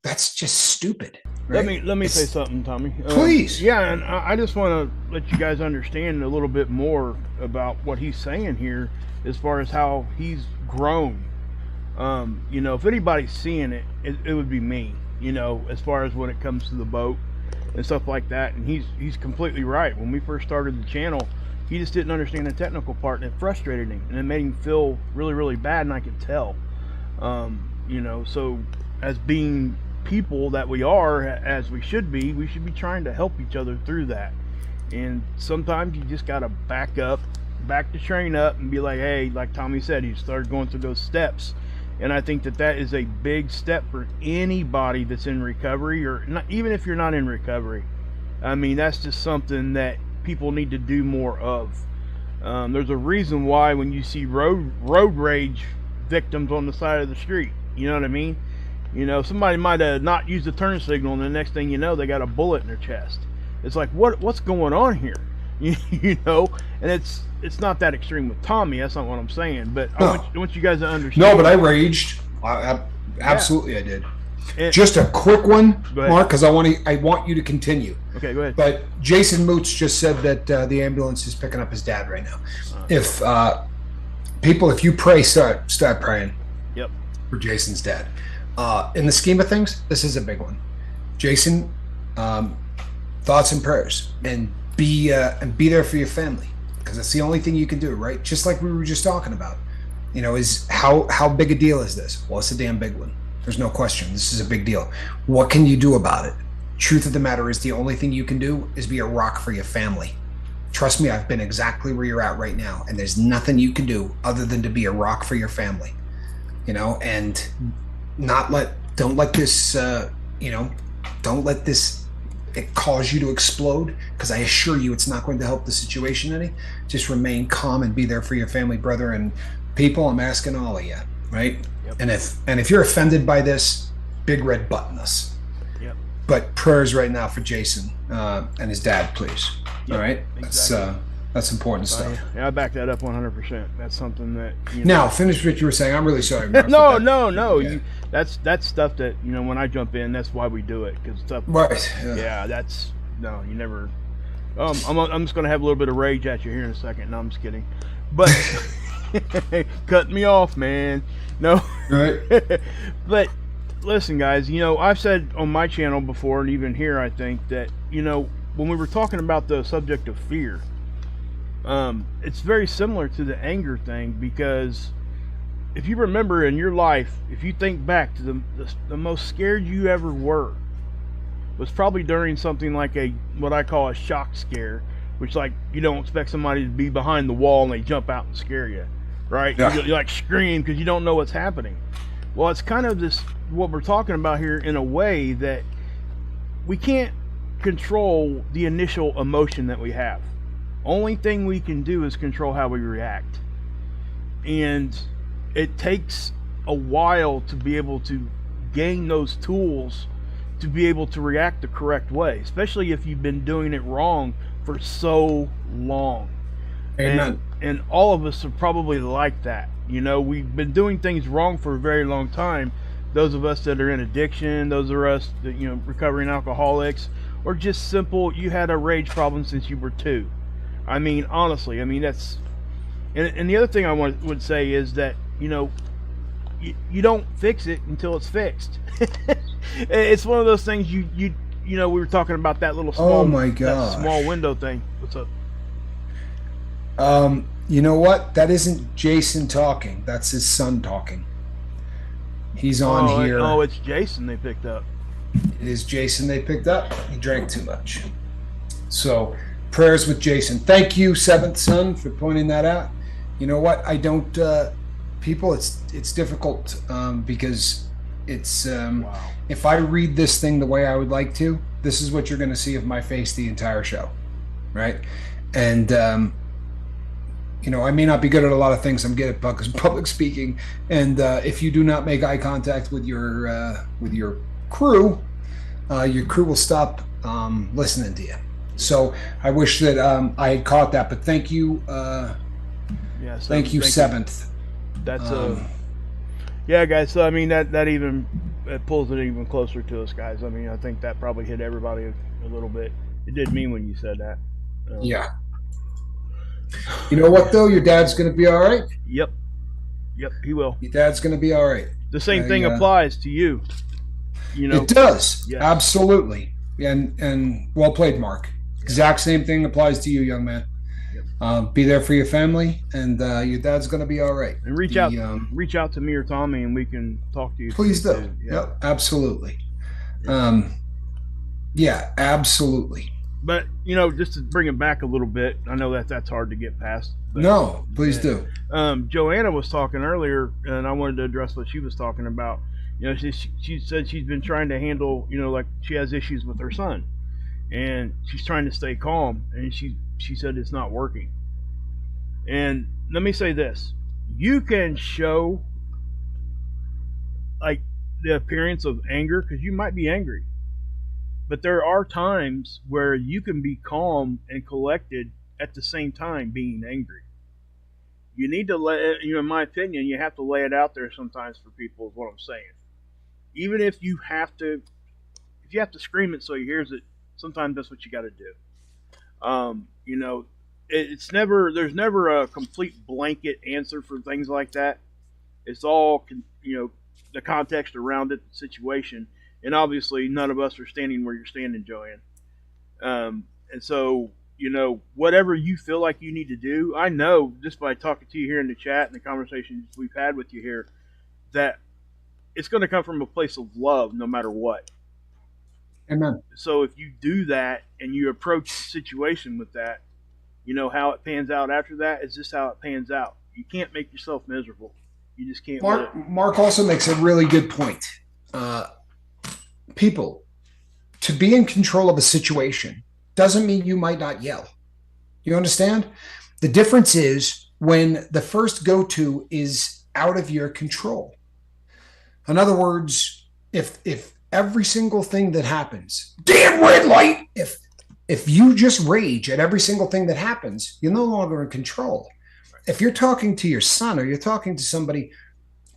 That's just stupid. Right? Let me say something, Tommy. Please. Yeah, and I just want to let you guys understand a little bit more about what he's saying here, as far as how he's grown. If anybody's seeing it, it would be me. As far as when it comes to the boat and stuff like that. And he's completely right. When we first started the channel, he just didn't understand the technical part, and it frustrated him, and it made him feel really, really bad, and I could tell. So as being people that we are, as we should be trying to help each other through that. And sometimes you just got to back the train up and be like, hey, like Tommy said, he started going through those steps. And I think that is a big step for anybody that's in recovery, or not, even if you're not in recovery. I mean, that's just something that people need to do more of. There's a reason why when you see road rage victims on the side of the street, you know what I mean? Somebody might have not used the turn signal, and the next thing you know, they got a bullet in their chest. It's like, what's going on here? And it's not that extreme with Tommy. That's not what I'm saying. But I want you guys to understand. No, but I raged. Absolutely, I did. Just a quick one, Mark, because I want you to continue. Okay, go ahead. But Jason Moots just said that the ambulance is picking up his dad right now. If you pray, start praying. Yep. For Jason's dad. In the scheme of things, this is a big one. Jason, thoughts and prayers, and be there for your family, because that's the only thing you can do, right? Just like we were just talking about, is how big a deal is this? Well, it's a damn big one. There's no question. This is a big deal. What can you do about it? Truth of the matter is, the only thing you can do is be a rock for your family. Trust me, I've been exactly where you're at right now, and there's nothing you can do other than to be a rock for your family, and don't let this it cause you to explode, because I assure you it's not going to help the situation any. Just remain calm and be there for your family, brother. And people, I'm asking all of you, right? Yep. And if you're offended by this, big red button us. Yep. But prayers right now for Jason and his dad, please. Yep. All right. Exactly. That's important stuff. Yeah, I back that up 100%. That's something that Now finish what you were saying. I'm really sorry. Mark, no. Yeah. That's stuff that when I jump in, that's why we do it, because stuff. Right. Yeah, that's no. You never. I'm just gonna have a little bit of rage at you here in a second. No, I'm just kidding. But cutting me off, man. No. Right. But listen, guys. I've said on my channel before, and even here, I think that when we were talking about the subject of fear, it's very similar to the anger thing, because if you remember in your life, if you think back to the most scared you ever were, was probably during something like what I call a shock scare, which, like, you don't expect somebody to be behind the wall and they jump out and scare you, right? Yeah. You like scream because you don't know what's happening. Well, it's kind of what we're talking about here, in a way that we can't control the initial emotion that we have. Only thing we can do is control how we react. And it takes a while to be able to gain those tools to be able to react the correct way, especially if you've been doing it wrong for so long. Amen. And all of us are probably like that. We've been doing things wrong for a very long time. Those of us that are in addiction, those of us that, recovering alcoholics, or just simple, you had a rage problem since you were 2. I mean, honestly, that's, and the other thing I would say is that, you don't fix it until it's fixed. It's one of those things we were talking about that little small, oh my gosh, that small window thing. What's up? You know what? That isn't Jason talking. That's his son talking. He's on here. Oh, it's Jason they picked up. It is Jason they picked up. He drank too much. So prayers with Jason. Thank you, seventh son, for pointing that out. You know what? I don't, people, it's difficult because it's, Wow. if I read this thing the way I would like to, this is what you're going to see of my face the entire show. Right. And, I may not be good at a lot of things. I'm good at public speaking. And if you do not make eye contact with your crew will stop listening to you. So I wish that I had caught that. But thank you. Thank you, seventh. That's yeah, guys. So that even it pulls it even closer to us, guys. I think that probably hit everybody a little bit. It did mean when you said that. Yeah. You know what though? Your dad's going to be all right. Yep, he will. Your dad's going to be all right. The same thing applies to you. It does. Yes. Absolutely. And well played, Mark. Exact same thing applies to you, young man. Yep. Be there for your family, and your dad's going to be all right. And reach out to me or Tommy, and we can talk to you. Please do. Yeah. Yep, absolutely. Yeah, absolutely. But just to bring it back a little bit, I know that's hard to get past. No, please do. Joanna was talking earlier, and I wanted to address what she was talking about. She said she's been trying to handle, like she has issues with her son, and she's trying to stay calm, and she said it's not working. And let me say this: you can show like the appearance of anger because you might be angry, but there are times where you can be calm and collected at the same time being angry. You need to in my opinion, you have to lay it out there sometimes for people, is what I'm saying. Even if you have to scream it so he hears it, sometimes that's what you got to do. There's never a complete blanket answer for things like that. It's all, the context around it, the situation. And obviously none of us are standing where you're standing, Joanne. And so, whatever you feel like you need to do, I know just by talking to you here in the chat and the conversations we've had with you here, that it's going to come from a place of love no matter what. Amen. So if you do that and you approach the situation with that, how it pans out after that is just how it pans out. You can't make yourself miserable. You just can't. Mark also makes a really good point. People, to be in control of a situation doesn't mean you might not yell. You understand? The difference is when the first go-to is out of your control. In other words, if every single thing that happens, damn red light, if If you just rage at every single thing that happens, you're no longer in control. If you're talking to your son or you're talking to somebody,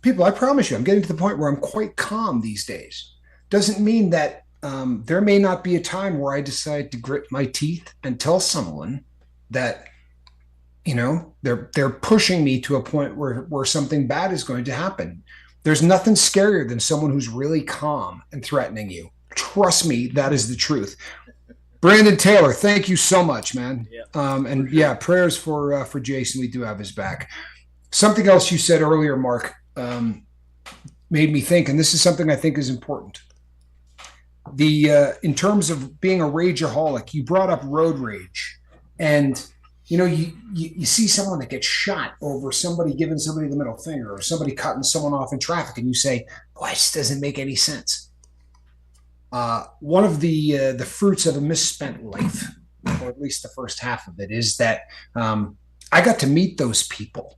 people, I promise you, I'm getting to the point where I'm quite calm these days. Doesn't mean that there may not be a time where I decide to grit my teeth and tell someone that, they're pushing me to a point where something bad is going to happen. There's nothing scarier than someone who's really calm and threatening you. Trust me, that is the truth. Brandon Taylor, thank you so much, man. And yeah, prayers for Jason. We do have his back. Something else you said earlier, Mark, made me think, and this is something I think is important. In terms of being a rageaholic, you brought up road rage, and you see someone that gets shot over somebody giving somebody the middle finger or somebody cutting someone off in traffic, and you say, "Boy, this doesn't make any sense." One of the fruits of a misspent life, or at least the first half of it, is that I got to meet those people.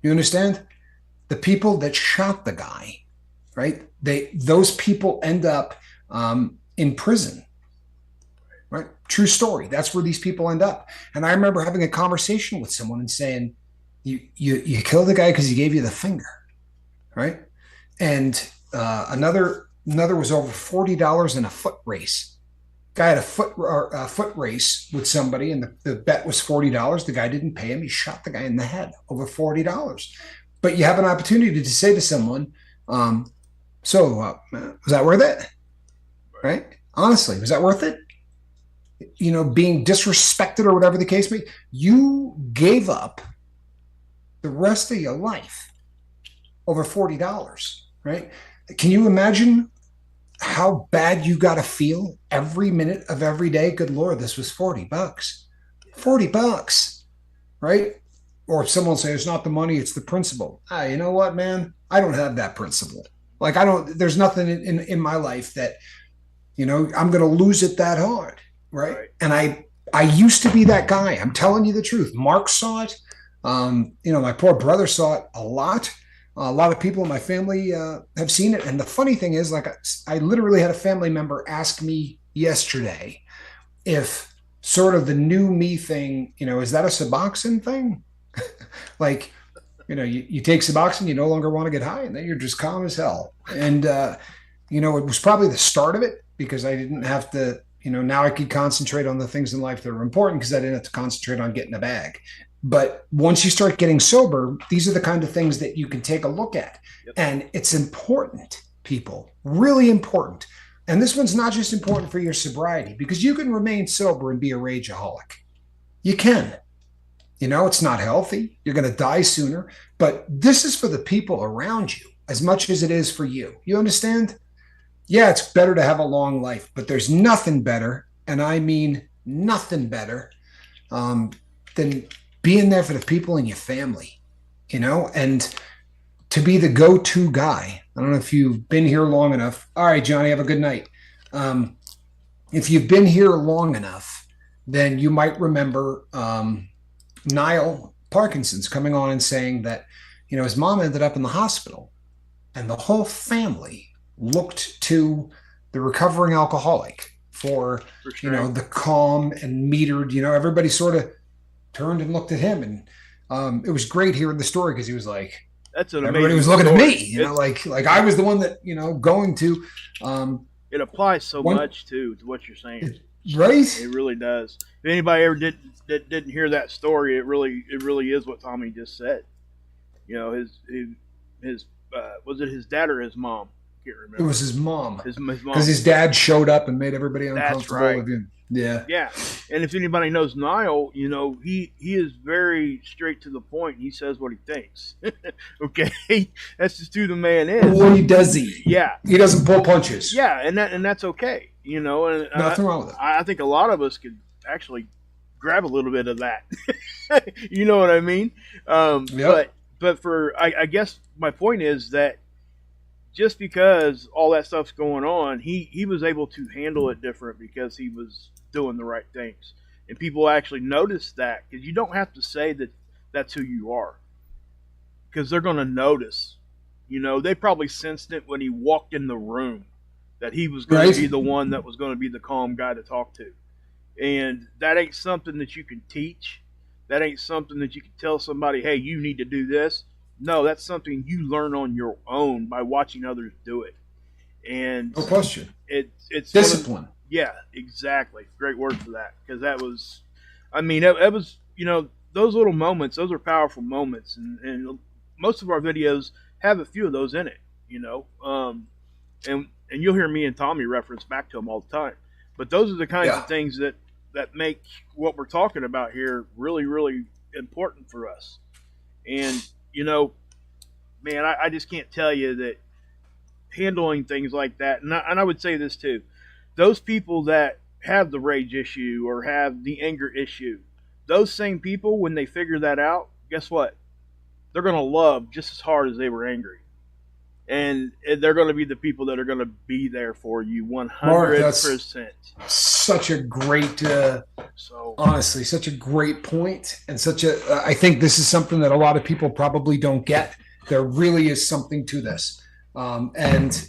You understand? The people that shot the guy, right? Those people end up in prison, right? True story. That's where these people end up. And I remember having a conversation with someone and saying, "You killed the guy because he gave you the finger, right?" And another was over $40 in a foot race. Guy had a foot race with somebody, and the bet was $40. The guy didn't pay him. He shot the guy in the head over $40. But you have an opportunity to say to someone, "So was that worth it?" Right? Honestly, was that worth it? Being disrespected or whatever the case may be, you gave up the rest of your life over $40, right? Can you imagine how bad you got to feel every minute of every day? Good Lord, this was $40. $40, right? Or if someone says it's not the money, it's the principle. You know what, man? I don't have that principle. Like, there's nothing in my life that, I'm going to lose it that hard. Right. And I used to be that guy. I'm telling you the truth. Mark saw it. My poor brother saw it a lot. A lot of people in my family have seen it. And the funny thing is, like, I literally had a family member ask me yesterday if sort of the new me thing, is that a Suboxone thing? Like, you take Suboxone, you no longer want to get high, and then you're just calm as hell. And, it was probably the start of it, because I didn't have to, now I could concentrate on the things in life that are important, because I didn't have to concentrate on getting a bag. But once you start getting sober, these are the kind of things that you can take a look at. Yep. And it's important, people, really important. And this one's not just important for your sobriety, because you can remain sober and be a rageaholic. You can. It's not healthy. You're going to die sooner. But this is for the people around you as much as it is for you. You understand? Yeah, it's better to have a long life, but there's nothing better, and I mean nothing better, than being there for the people in your family, and to be the go-to guy. I don't know if you've been here long enough. All right, Johnny, have a good night. If you've been here long enough, then you might remember Niall Parkinson's coming on and saying that, his mom ended up in the hospital, and the whole family looked to the recovering alcoholic for sure. The calm and metered, everybody sort of turned and looked at him. And it was great hearing the story, because he was like, that's an everybody was looking story. At me, like I was the one that, going to. It applies so much to what you're saying. Right? It really does. If anybody ever didn't hear that story, it really is what Tommy just said. His was it his dad or his mom? Can't remember. It was his mom. His mom. Because his dad showed up and made everybody uncomfortable. That's right. With him. Yeah. Yeah. And if anybody knows Niall, he is very straight to the point. He says what he thinks. Okay? That's just who the man is. Boy, does he. Yeah. He doesn't pull punches. Yeah, and that's okay. And nothing wrong with it. I think a lot of us could actually grab a little bit of that. You know what I mean? Yep. But I guess my point is that just because all that stuff's going on, he was able to handle it different because he was doing the right things. And people actually notice that, because you don't have to say that that's who you are, because they're going to notice. They probably sensed it when he walked in the room, that he was going to be the one that was going to be the calm guy to talk to. And that ain't something that you can teach. That ain't something that you can tell somebody, hey, you need to do this. No, that's something you learn on your own by watching others do it. And No question. it's one of, Discipline. yeah, exactly, great word for that, because that was, I mean, it was, those little moments, those are powerful moments, and most of our videos have a few of those in it. You know, and you'll hear me and Tommy reference back to them all the time. But those are the kinds Yeah. of things that make what we're talking about here really, really important for us. And man, I just can't tell you that handling things like that. And I would say this too: those people that have the rage issue or have the anger issue, those same people, when they figure that out, guess what? They're going to love just as hard as they were angry. And they're going to be the people that are going to be there for you Mark, that's 100%. such a great, So, honestly, such a great point, and such a. I think this is something that a lot of people probably don't get. There really is something to this, and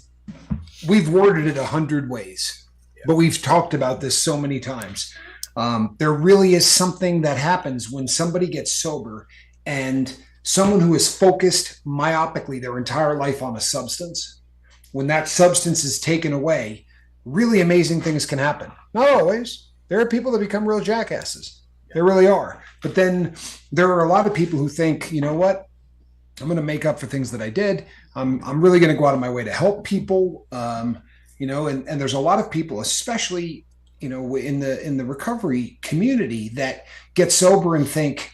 we've worded it 100 ways, but we've talked about this so many times. There really is something that happens when somebody gets sober, and someone who is focused myopically their entire life on a substance, when that substance is taken away, really amazing things can happen. Not always. There are people that become real jackasses. There really are. But then there are a lot of people who think, you know what? I'm going to make up for things that I did. I'm really going to go out of my way to help people. And there's a lot of people, especially, in the recovery community, that get sober and think,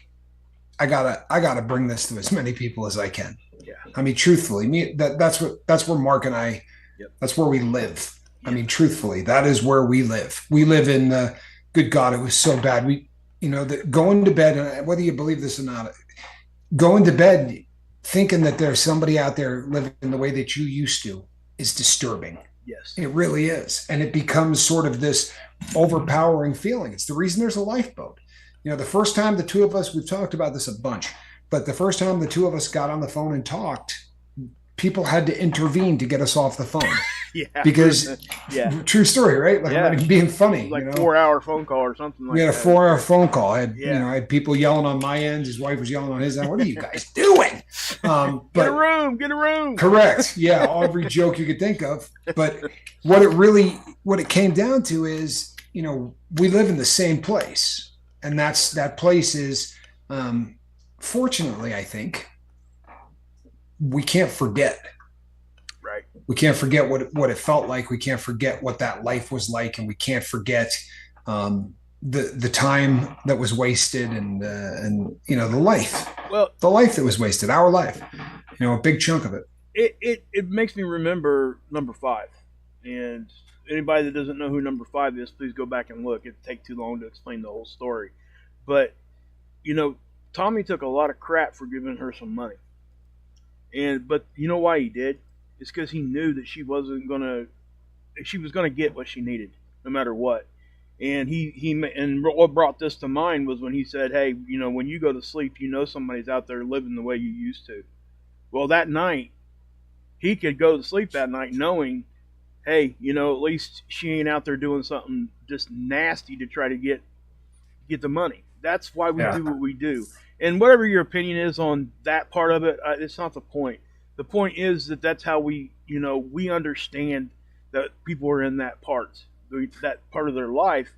I gotta bring this to as many people as I can. yeah. I mean, truthfully, that's where Mark and I, Yep. that's where we live. I mean, truthfully, that is where we live. We live in good God, it was so bad. Going to bed, and whether you believe this or not, going to bed thinking that there's somebody out there living the way that you used to is disturbing. Yes. It really is. And it becomes sort of this overpowering feeling. It's the reason there's a lifeboat. The first time the two of us, we've talked about this a bunch, but the first time the two of us got on the phone and talked, people had to intervene to get us off the phone. Yeah. Because, yeah. True story, right? Like, Yeah. I'm not even being funny. Like 4-hour phone call or something like that. We had a 4-hour phone call. I Yeah. had people yelling on my end. His wife was yelling on his end. What are you guys doing? Get a room. Correct. Yeah. Every joke you could think of. But what it came down to is, we live in the same place. And that place is, fortunately, I think, we can't forget. Right. We can't forget what it felt like. We can't forget what that life was like, and we can't forget the time that was wasted, and the life. Well, the life that was wasted, our life. A big chunk of it. It makes me remember number 5, and anybody that doesn't know who number 5 is, please go back and look. It'd take too long to explain the whole story. But, Tommy took a lot of crap for giving her some money. But you know why he did? It's because he knew that she was gonna get what she needed, no matter what. And and what brought this to mind was when he said, hey, when you go to sleep, somebody's out there living the way you used to. Well, that night, he could go to sleep that night knowing, hey, at least she ain't out there doing something just nasty to try to get the money. That's why we do what we do. And whatever your opinion is on that part of it, it's not the point. The point is that's how we understand that people are in that part of their life.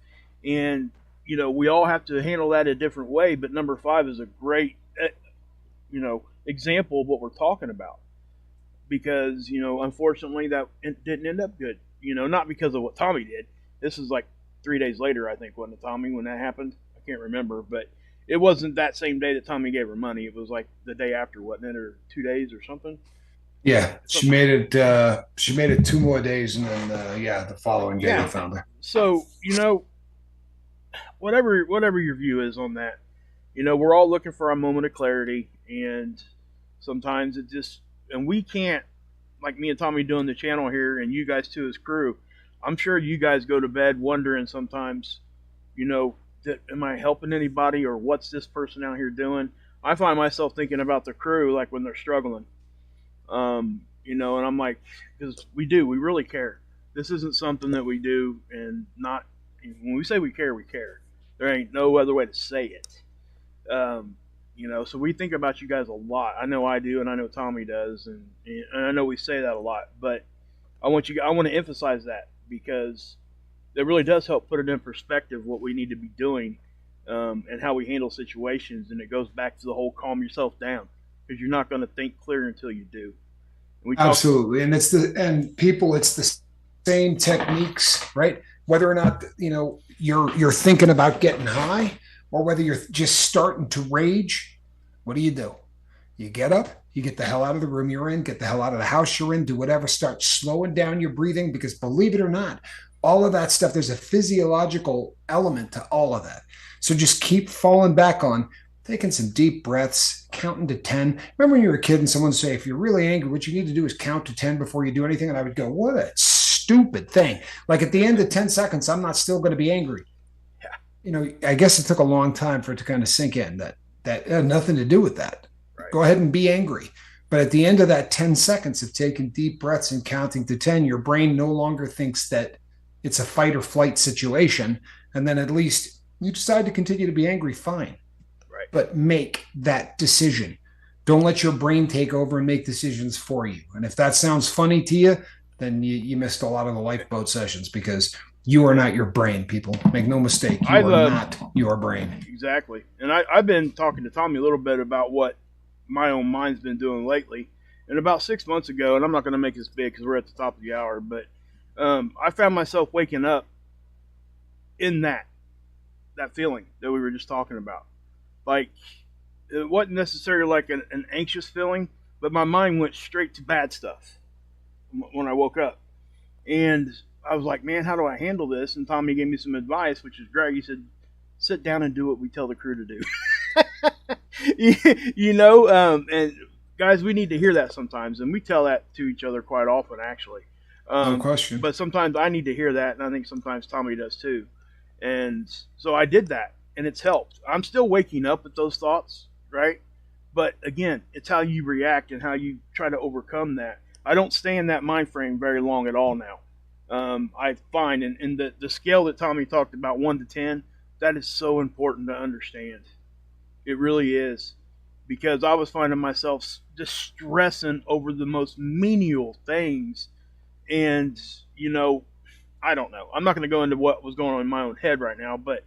And, we all have to handle that a different way. But number 5 is a great, example of what we're talking about. Because, unfortunately, that didn't end up good. Not because of what Tommy did. This is like 3 days later, I think, wasn't it, Tommy, when that happened? I can't remember. But it wasn't that same day that Tommy gave her money. It was like the day after, wasn't it, or 2 days or something? Yeah, she made it. She made it 2 more days, and then the following day they found her. So whatever your view is on that, we're all looking for a moment of clarity, and sometimes and we can't, like me and Tommy doing the channel here, and you guys too as crew. I'm sure you guys go to bed wondering sometimes, am I helping anybody, or what's this person out here doing? I find myself thinking about the crew, like when they're struggling. And I'm like, because we really care. This isn't something that we do and not when we say we care, we care. There ain't no other way to say it. So we think about you guys a lot. I know I do, and I know Tommy does, and I know we say that a lot. But I want to emphasize that because it really does help put it in perspective what we need to be doing, and how we handle situations. And it goes back to the whole calm yourself down because you're not going to think clear until you do. Absolutely, and it's the same techniques, right? Whether or not you're thinking about getting high, or whether you're just starting to rage. What do? You get up, you get the hell out of the room you're in, get the hell out of the house you're in, do whatever, start slowing down your breathing, because believe it or not, all of that stuff, there's a physiological element to all of that. So just keep falling back on taking some deep breaths, counting to 10. Remember when you were a kid and someone would say, if you're really angry, what you need to do is count to 10 before you do anything? And I would go, what a stupid thing. Like at the end of 10 seconds, I'm not still going to be angry. Yeah. I guess it took a long time for it to kind of sink in that had nothing to do with that. Right. Go ahead and be angry. But at the end of that 10 seconds of taking deep breaths and counting to 10, your brain no longer thinks that it's a fight or flight situation. And then at least you decide to continue to be angry, fine. Right. But make that decision. Don't let your brain take over and make decisions for you. And if that sounds funny to you, then you missed a lot of the lifeboat sessions, because you are not your brain, people. Make no mistake. You are not your brain. Exactly. And I've been talking to Tommy a little bit about what my own mind's been doing lately. And about 6 months ago, and I'm not going to make this big because we're at the top of the hour, but I found myself waking up in that feeling that we were just talking about. Like, it wasn't necessarily like an anxious feeling, but my mind went straight to bad stuff when I woke up. And I was like, man, how do I handle this? And Tommy gave me some advice, which is great. He said, sit down and do what we tell the crew to do. And guys, we need to hear that sometimes. And we tell that to each other quite often, actually. No question. But sometimes I need to hear that, and I think sometimes Tommy does too. And so I did that, and it's helped. I'm still waking up with those thoughts, right? But again, it's how you react and how you try to overcome that. I don't stay in that mind frame very long at all now. I find, and the scale that Tommy talked about, 1 to 10, that is so important to understand. It really is. Because I was finding myself just stressing over the most menial things. And, I don't know. I'm not going to go into what was going on in my own head right now, but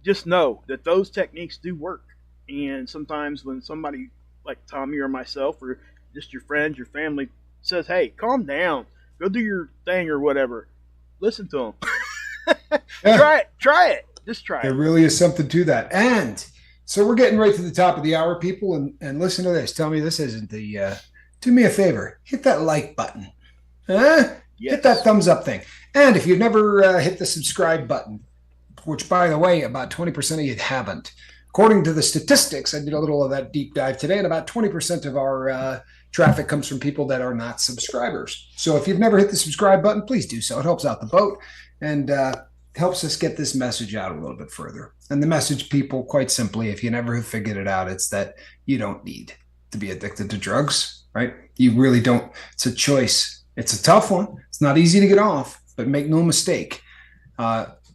just know that those techniques do work. And sometimes when somebody like Tommy or myself or just your friends, your family says, hey, calm down, go do your thing or whatever, listen to them. Yeah. Try it. Just try it. There really is something to that. And so we're getting right to the top of the hour, people. And listen to this. Tell me this isn't the, do me a favor, hit that like button. Yes. Hit that thumbs up thing. And if you've never hit the subscribe button, which, by the way, about 20% of you haven't. According to the statistics, I did a little of that deep dive today, and about 20% of our traffic comes from people that are not subscribers. So if you've never hit the subscribe button, please do so. It helps out the boat and helps us get this message out a little bit further. And the message, people, quite simply, if you never have figured it out, it's that you don't need to be addicted to drugs, right? You really don't. It's a choice. It's a tough one. It's not easy to get off, but make no mistake.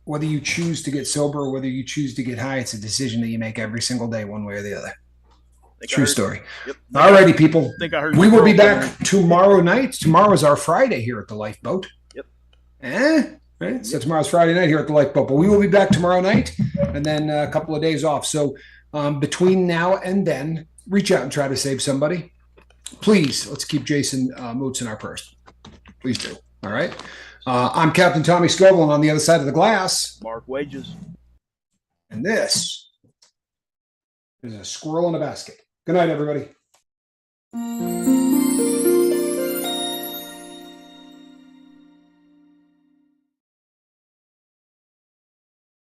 Whether you choose to get sober or whether you choose to get high, it's a decision that you make every single day, one way or the other. True story. Yep. All righty, people. We will be back tomorrow night. Tomorrow is our Friday here at the Lifeboat. Yep. Right? So tomorrow's Friday night here at the Lifeboat. But we will be back tomorrow night and then a couple of days off. So between now and then, reach out and try to save somebody. Please, let's keep Jason Moots in our purse. Please do. All right. I'm Captain Tommy Scoble, and on the other side of the glass, Mark Wages. And this is a squirrel in a basket. Good night, everybody.